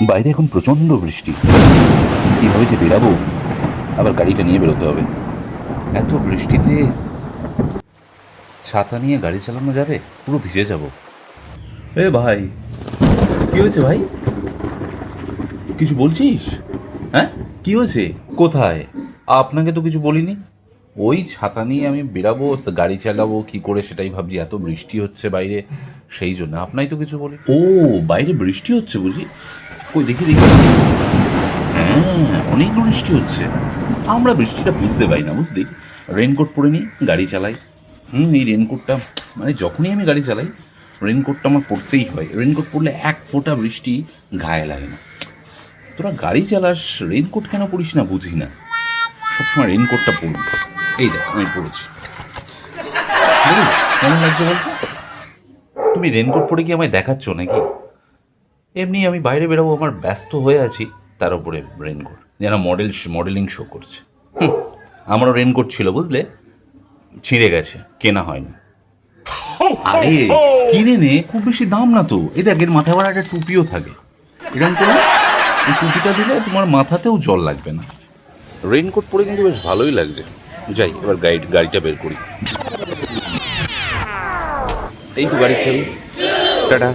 বাইরে এখন প্রচণ্ড বৃষ্টি, কীভাবে যে বেরাবো? আবার গাড়িটা নিয়ে বেরোতে হবে। এত বৃষ্টিতে ছাতা নিয়ে গাড়ি চালানো যাবে? পুরো ভিজে যাব। এ ভাই, কি হয়েছে ভাই? কিছু বলছিস? হ্যাঁ, কি হয়েছে? কোথায়? আপনাকে তো কিছু বলিনি। ওই ছাতা নিয়ে আমি বেরাবো, গাড়ি চালাবো কি করে সেটাই ভাবছি। এত বৃষ্টি হচ্ছে বাইরে, সেই জন্য। আপনাই তো কিছু বলি। ও, বাইরে বৃষ্টি হচ্ছে বুঝি? কই দেখি দেখি। হ্যাঁ, অনেক বৃষ্টি হচ্ছে। আমরা বৃষ্টিটা বুঝতে পারি না, বুঝলি। রেনকোট পরে নিই, গাড়ি চালাই। এই রেনকোটটা, মানে যখনই আমি গাড়ি চালাই রেনকোটটা আমার পরতেই হয়। রেনকোট পরলে এক ফোঁটা বৃষ্টি গায়ে লাগে না। তোরা গাড়ি চালাস, রেনকোট কেন পরিস না বুঝি না। সবসময় রেনকোটটা পরবি। এই দেখ, আমি পড়েছি। কেমন লাগছে বলতো? তুমি রেনকোট পরে কি আমায় দেখাচ্ছ নাকি? এমনি আমি বাইরে বেরোবো, আমার ব্যস্ত হয়ে আছি, তার উপরে রেনকোট যেন মডেলিং শো করছে। আমারও রেনকোট ছিল বুঝলে, ছিঁড়ে গেছে, কেনা হয়নি। আরে কিনে নে, খুব বেশি দাম না তো। এই দেখ, এর মাথায় আবার একটা টুপিও থাকে। এরকম করে এই টুপিটা দিলে তোমার মাথাতেও জল লাগবে না। রেনকোট পরে কিন্তু বেশ ভালোই লাগছে। যাই, এবার গাড়িটা বের করি। এই তো গাড়ির চাবি। টাটা।